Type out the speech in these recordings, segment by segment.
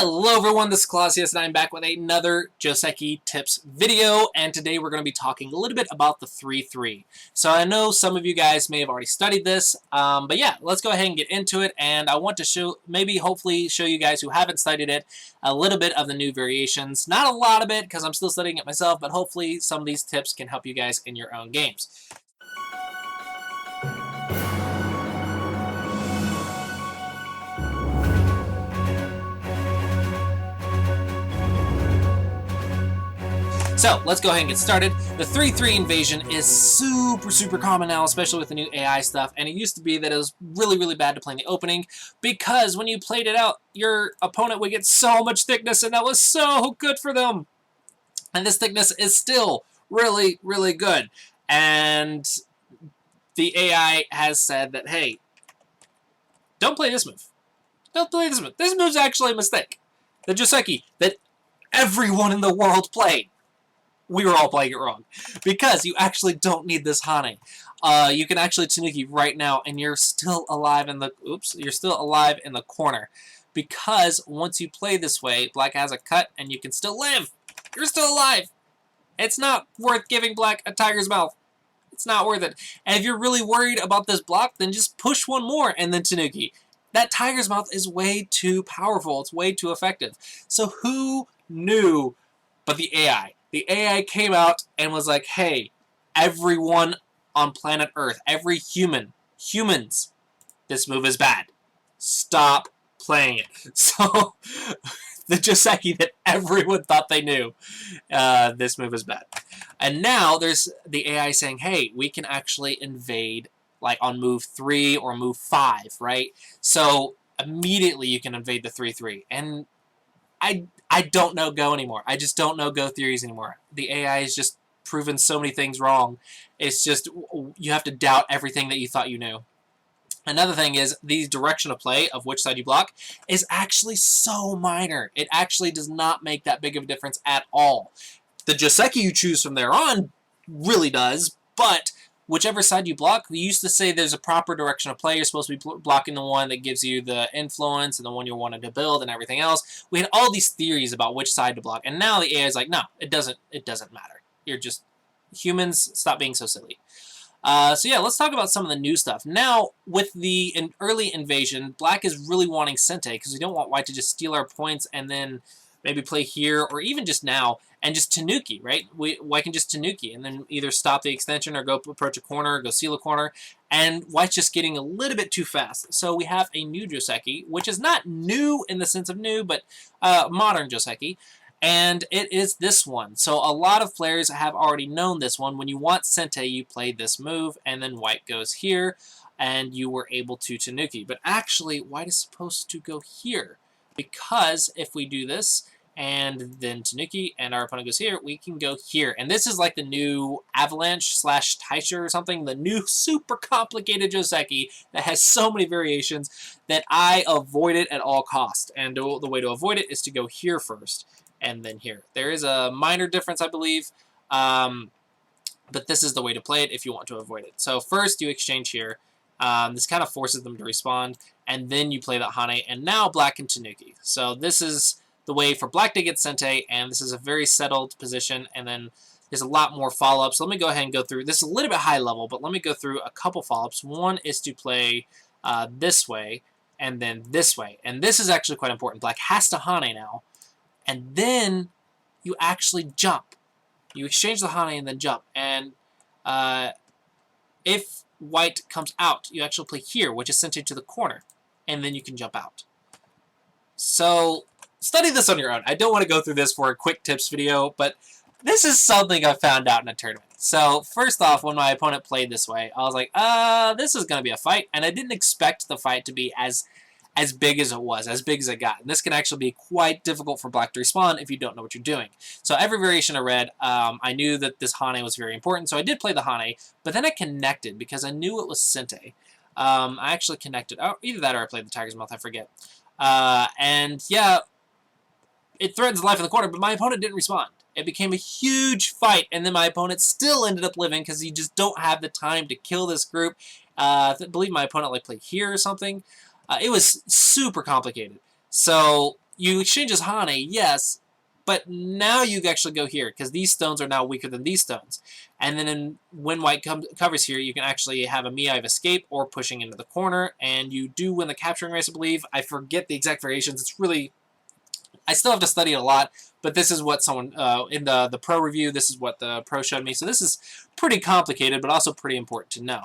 Hello everyone, this is Colossus, and I'm back with another Joseki tips video, and today we're going to be talking a little bit about the 3-3. So I know some of you guys may have already studied this, but yeah, let's go ahead and get into it, and I want to hopefully show you guys who haven't studied it a little bit of the new variations. Not a lot of it, because I'm still studying it myself, but hopefully some of these tips can help you guys in your own games. So, let's go ahead and get started. The 3-3 invasion is super common now, especially with the new AI stuff, and it used to be that it was really bad to play in the opening, because when you played it out, your opponent would get so much thickness, and that was so good for them. And this thickness is still really good. And the AI has said that, hey, don't play this move. Don't play this move. This move's actually a mistake. The Joseki that everyone in the world played. We were all playing it wrong, because you actually don't need this Hane. You can actually Tanuki right now, and you're still alive in the corner, because once you play this way, Black has a cut, and you can still live. You're still alive. It's not worth giving Black a tiger's mouth. It's not worth it. And if you're really worried about this block, then just push one more and then Tanuki. That tiger's mouth is way too powerful. It's way too effective. So who knew but the AI? The AI came out and was like, hey, everyone on planet Earth, every humans, this move is bad. Stop playing it. So, the Joseki that everyone thought they knew, this move is bad. And now there's the AI saying, hey, we can actually invade like on move 3 or move 5, right? So, immediately you can invade the 3-3. And I don't know Go anymore. I just don't know Go theories anymore. The AI has just proven so many things wrong. It's just, you have to doubt everything that you thought you knew. Another thing is, the direction of play of which side you block is actually so minor. It actually does not make that big of a difference at all. The Joseki you choose from there on really does, but whichever side you block, we used to say there's a proper direction of play. You're supposed to be blocking the one that gives you the influence and the one you wanted to build and everything else. We had all these theories about which side to block, and now the AI is like, no, it doesn't matter. You're just humans. Stop being so silly. So yeah, let's talk about some of the new stuff. Now, with the early invasion, Black is really wanting Sente, because we don't want White to just steal our points and then maybe play here, or even just now, and just Tanuki, right? White can just Tanuki, and then either stop the extension or go approach a corner, go seal a corner, and White's just getting a little bit too fast. So we have a new Joseki, which is not new in the sense of new, but modern Joseki, and it is this one. So a lot of players have already known this one. When you want Sente, you play this move, and then White goes here, and you were able to Tanuki. But actually, White is supposed to go here, because if we do this, and then Tanuki, and our opponent goes here, we can go here. And this is like the new Avalanche / Taisha or something, the new super complicated Joseki that has so many variations that I avoid it at all costs. And the way to avoid it is to go here first, and then here. There is a minor difference, I believe, but this is the way to play it if you want to avoid it. So first you exchange here. This kind of forces them to respond, and then you play that Hane, and now Black can Tanuki. So this is the way for Black to get Sente, and this is a very settled position, and then there's a lot more follow-ups. So let me go ahead and go through. This is a little bit high level, but let me go through a couple follow-ups. One is to play this way, and then this way. And this is actually quite important. Black has to Hane now, and then you actually jump. You exchange the Hane and then jump. And if White comes out, you actually play here, which is Sente to the corner, and then you can jump out. So study this on your own. I don't want to go through this for a quick tips video, but this is something I found out in a tournament. So first off, when my opponent played this way, I was like, this is going to be a fight, and I didn't expect the fight to be as big as it was, as big as it got. And this can actually be quite difficult for Black to respond if you don't know what you're doing. So every variation I read, I knew that this Hane was very important, so I did play the Hane, but then I connected because I knew it was Sente. I actually connected. Oh, either that or I played the Tiger's Mouth, I forget. And yeah, it threatens life in the corner, but my opponent didn't respond. It became a huge fight, and then my opponent still ended up living because you just don't have the time to kill this group. I believe my opponent like played here or something. It was super complicated. So you exchange as Hane, yes, but now you actually go here, because these stones are now weaker than these stones. And then when white covers here, you can actually have a Mii of escape or pushing into the corner, and you do win the capturing race, I believe. I forget the exact variations. It's really... I still have to study it a lot, but this is what someone, in the pro review, this is what the pro showed me. So this is pretty complicated, but also pretty important to know.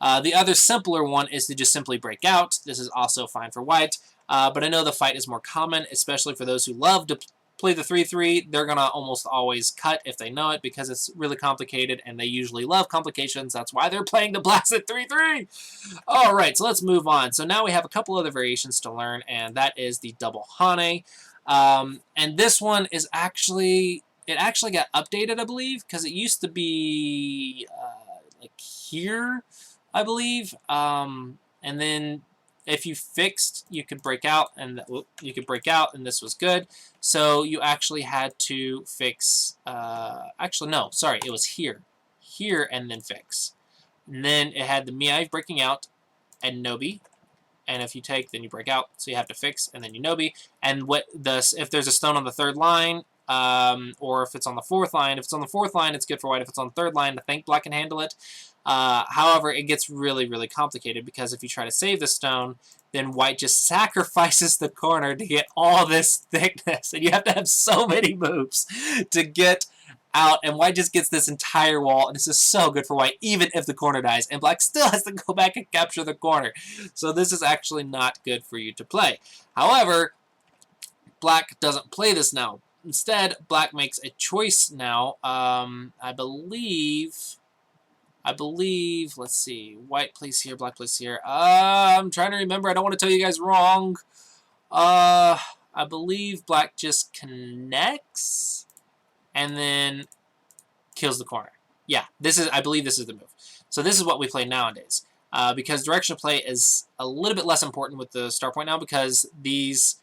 The other simpler one is to just simply break out. This is also fine for white, but I know the fight is more common, especially for those who love to play the 3-3. They're going to almost always cut if they know it, because it's really complicated, and they usually love complications. That's why they're playing the blasted 3-3. All right, so let's move on. So now we have a couple other variations to learn, and that is the double Hane. And this one is actually, it actually got updated, I believe, because it used to be like here, I believe. And then if you fixed, you could break out, and this was good. So you actually had to fix. Actually, no, sorry, it was here, and then fix. And then it had the Mii breaking out and Nobi. And if you take, then you break out. So you have to fix, and then you Nobi. And if there's a stone on the third line, or if it's on the fourth line. If it's on the fourth line, it's good for white. If it's on the third line, I think black can handle it. However, it gets really, really complicated, because if you try to save the stone, then white just sacrifices the corner to get all this thickness. And you have to have so many moves to get out, and white just gets this entire wall, and this is so good for white, even if the corner dies, and black still has to go back and capture the corner. So this is actually not good for you to play. However, black doesn't play this now. Instead, black makes a choice now. I believe, let's see, white plays here, black plays here. I'm trying to remember, I don't want to tell you guys wrong. I believe black just connects and then kills the corner. Yeah, I believe this is the move. So this is what we play nowadays. Because direction of play is a little bit less important with the start point now, because these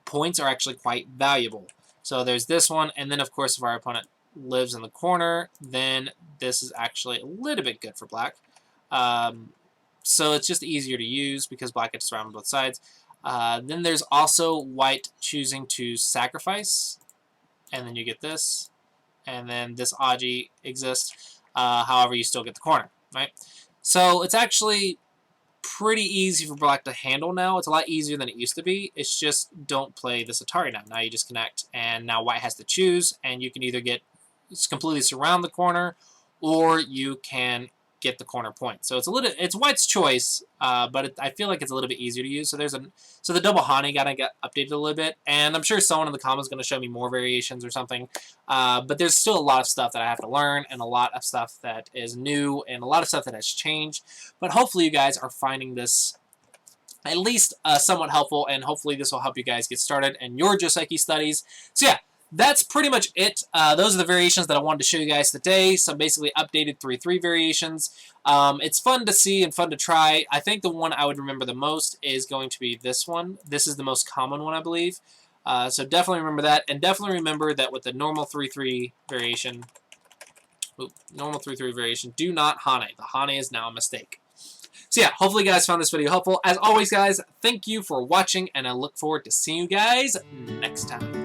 points are actually quite valuable. So there's this one, and then of course if our opponent lives in the corner, then this is actually a little bit good for black. So it's just easier to use because black gets around on both sides. Then there's also white choosing to sacrifice, and then you get this. And then this Aji exists. However, you still get the corner, right? So it's actually pretty easy for black to handle now. It's a lot easier than it used to be. It's just don't play this Atari now. Now you just connect, and now white has to choose, and you can either completely surround the corner, or you can get the corner point. So it's white's choice, but I feel like it's a little bit easier to use. So the double Hane gotta get updated a little bit, and I'm sure someone in the comments is going to show me more variations or something. But there's still a lot of stuff that I have to learn, and a lot of stuff that is new, and a lot of stuff that has changed. But hopefully you guys are finding this at least somewhat helpful, and hopefully this will help you guys get started in your Joseki studies. So yeah, that's pretty much it. Those are the variations that I wanted to show you guys today. Some basically updated 3-3 variations. It's fun to see and fun to try. I think the one I would remember the most is going to be this one. This is the most common one, I believe. So definitely remember that. And definitely remember that with the normal 3-3 variation, do not Hane. The Hane is now a mistake. So yeah, hopefully you guys found this video helpful. As always, guys, thank you for watching, and I look forward to seeing you guys next time.